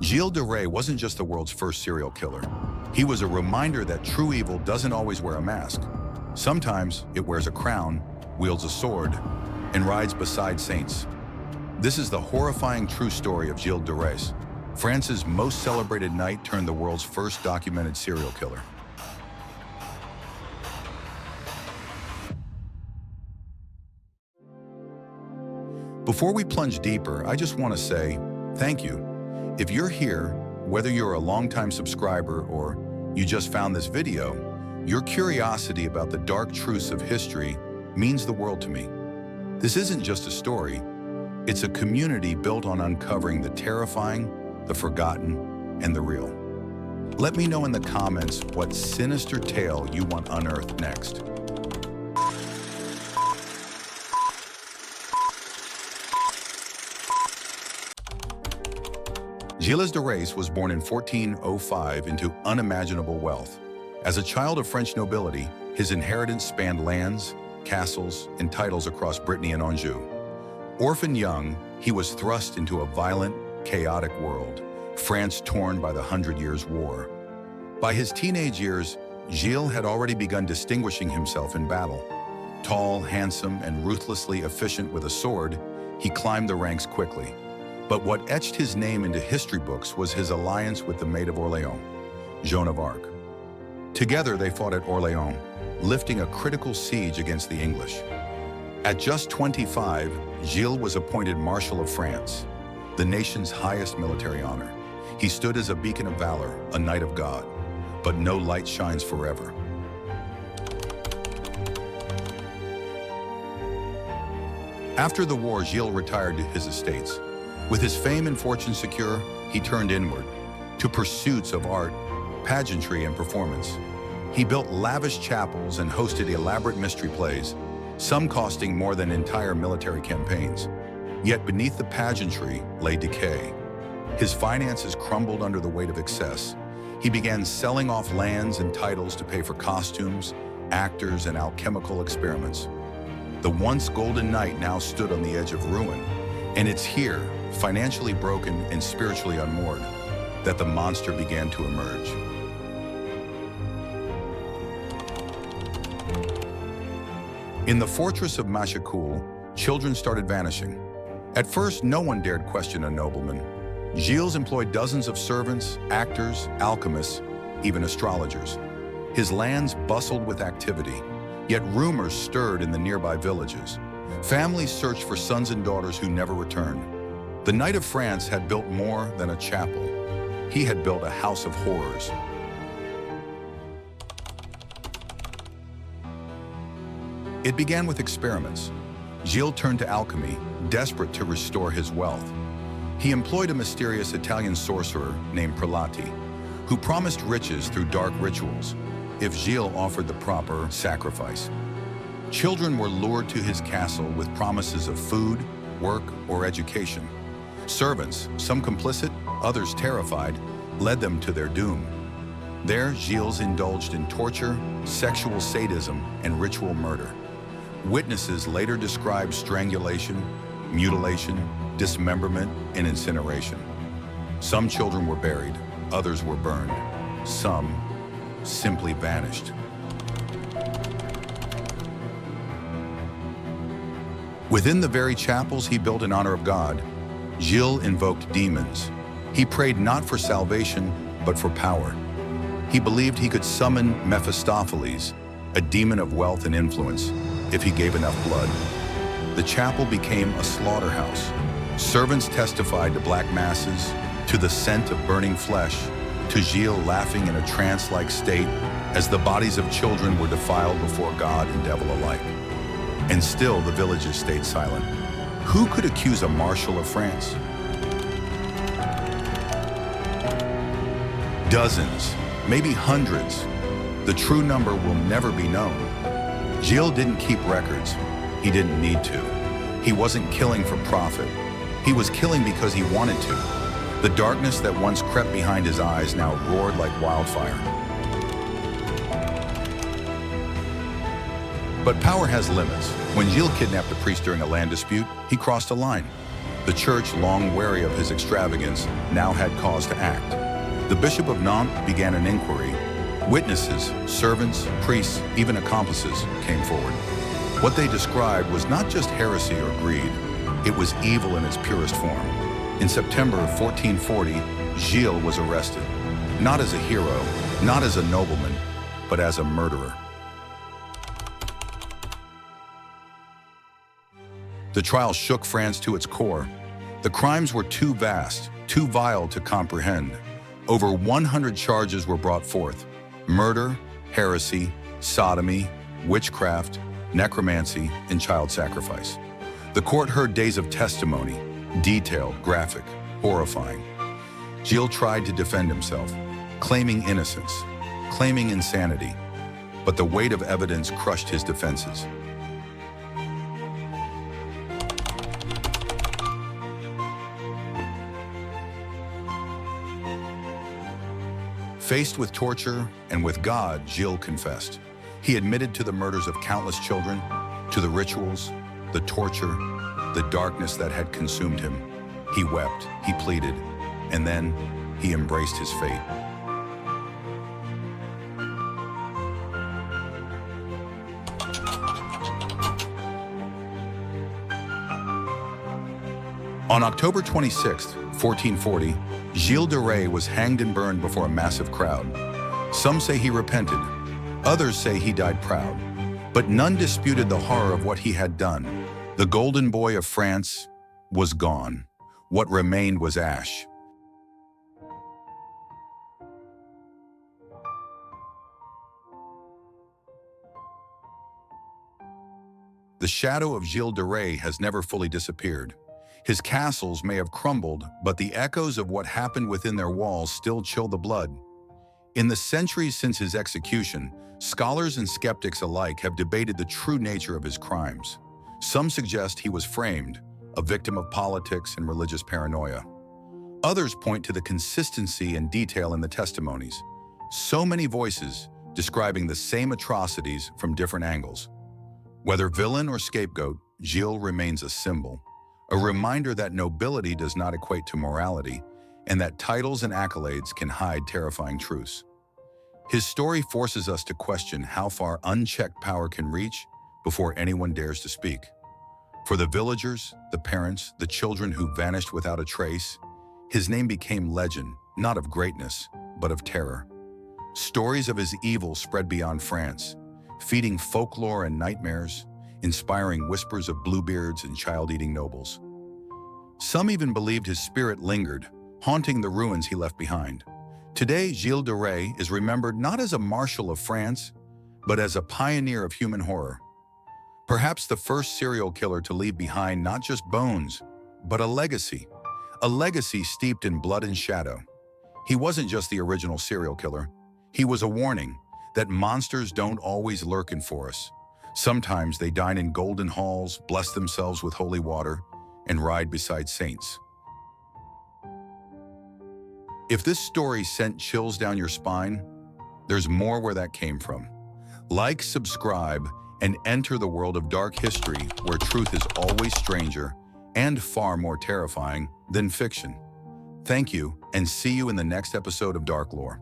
Gilles de Rais wasn't just the world's first serial killer. He was a reminder that true evil doesn't always wear a mask. Sometimes it wears a crown, wields a sword, and rides beside saints. This is the horrifying true story of Gilles de Rais, France's most celebrated knight turned the world's first documented serial killer. Before we plunge deeper, I just want to say thank you. If you're here, whether you're a longtime subscriber or you just found this video, your curiosity about the dark truths of history means the world to me. This isn't just a story, it's a community built on uncovering the terrifying, the forgotten, and the real. Let me know in the comments what sinister tale you want unearthed next. Gilles de Rais was born in 1405 into unimaginable wealth. As a child of French nobility, his inheritance spanned lands, castles, and titles across Brittany and Anjou. Orphan young, he was thrust into a violent, chaotic world, France torn by the 100 Years' War. By his teenage years, Gilles had already begun distinguishing himself in battle. Tall, handsome, and ruthlessly efficient with a sword, he climbed the ranks quickly. But what etched his name into history books was his alliance with the Maid of Orleans, Joan of Arc. Together they fought at Orleans, lifting a critical siege against the English. At just 25, Gilles was appointed Marshal of France, the nation's highest military honor. He stood as a beacon of valor, a knight of God. But no light shines forever. After the war, Gilles retired to his estates. With his fame and fortune secure, he turned inward, to pursuits of art, pageantry, and performance. He built lavish chapels and hosted elaborate mystery plays, some costing more than entire military campaigns. Yet beneath the pageantry lay decay. His finances crumbled under the weight of excess. He began selling off lands and titles to pay for costumes, actors, and alchemical experiments. The once golden knight now stood on the edge of ruin, and it's here, financially broken and spiritually unmoored, that the monster began to emerge. In the fortress of Marshal, children started vanishing. At first, no one dared question a nobleman. Gilles employed dozens of servants, actors, alchemists, even astrologers. His lands bustled with activity, yet rumors stirred in the nearby villages. Families searched for sons and daughters who never returned. The Knight of France had built more than a chapel. He had built a house of horrors. It began with experiments. Gilles turned to alchemy, desperate to restore his wealth. He employed a mysterious Italian sorcerer named Prelati, who promised riches through dark rituals if Gilles offered the proper sacrifice. Children were lured to his castle with promises of food, work, or education. Servants, some complicit, others terrified, led them to their doom. There, Gilles indulged in torture, sexual sadism, and ritual murder. Witnesses later described strangulation, mutilation, dismemberment, and incineration. Some children were buried, others were burned. Some simply vanished. Within the very chapels he built in honor of God, Gilles invoked demons. He prayed not for salvation, but for power. He believed he could summon Mephistopheles, a demon of wealth and influence, if he gave enough blood. The chapel became a slaughterhouse. Servants testified to black masses, to the scent of burning flesh, to Gilles laughing in a trance-like state as the bodies of children were defiled before God and devil alike. And still the villages stayed silent. Who could accuse a Marshal of France? Dozens, maybe hundreds. The true number will never be known. Gilles didn't keep records. He didn't need to. He wasn't killing for profit. He was killing because he wanted to. The darkness that once crept behind his eyes now roared like wildfire. But power has limits. When Gilles kidnapped a priest during a land dispute, he crossed a line. The church, long wary of his extravagance, now had cause to act. The Bishop of Nantes began an inquiry. Witnesses, servants, priests, even accomplices came forward. What they described was not just heresy or greed, it was evil in its purest form. In September of 1440, Gilles was arrested, not as a hero, not as a nobleman, but as a murderer. The trial shook France to its core. The crimes were too vast, too vile to comprehend. Over 100 charges were brought forth: murder, heresy, sodomy, witchcraft, necromancy, and child sacrifice. The court heard days of testimony, detailed, graphic, horrifying. Gilles tried to defend himself, claiming innocence, claiming insanity, but the weight of evidence crushed his defenses. Faced with torture and with God, Gilles confessed. He admitted to the murders of countless children, to the rituals, the torture, the darkness that had consumed him. He wept, he pleaded, and then he embraced his fate. On October 26, 1440, Gilles de Rais was hanged and burned before a massive crowd. Some say he repented, others say he died proud, but none disputed the horror of what he had done. The golden boy of France was gone. What remained was ash. The shadow of Gilles de Rais has never fully disappeared. His castles may have crumbled, but the echoes of what happened within their walls still chill the blood. In the centuries since his execution, scholars and skeptics alike have debated the true nature of his crimes. Some suggest he was framed, a victim of politics and religious paranoia. Others point to the consistency and detail in the testimonies. So many voices describing the same atrocities from different angles. Whether villain or scapegoat, Gilles remains a symbol. A reminder that nobility does not equate to morality, and that titles and accolades can hide terrifying truths. His story forces us to question how far unchecked power can reach before anyone dares to speak. For the villagers, the parents, the children who vanished without a trace, his name became legend, not of greatness, but of terror. Stories of his evil spread beyond France, feeding folklore and nightmares, inspiring whispers of bluebeards and child-eating nobles. Some even believed his spirit lingered, haunting the ruins he left behind. Today, Gilles de Rais is remembered not as a Marshal of France, but as a pioneer of human horror. Perhaps the first serial killer to leave behind not just bones, but a legacy steeped in blood and shadow. He wasn't just the original serial killer. He was a warning that monsters don't always lurk in forests. Sometimes they dine in golden halls, bless themselves with holy water, and ride beside saints. If this story sent chills down your spine, there's more where that came from. Like, subscribe, and enter the world of dark history where truth is always stranger and far more terrifying than fiction. Thank you, and see you in the next episode of Dark Lore.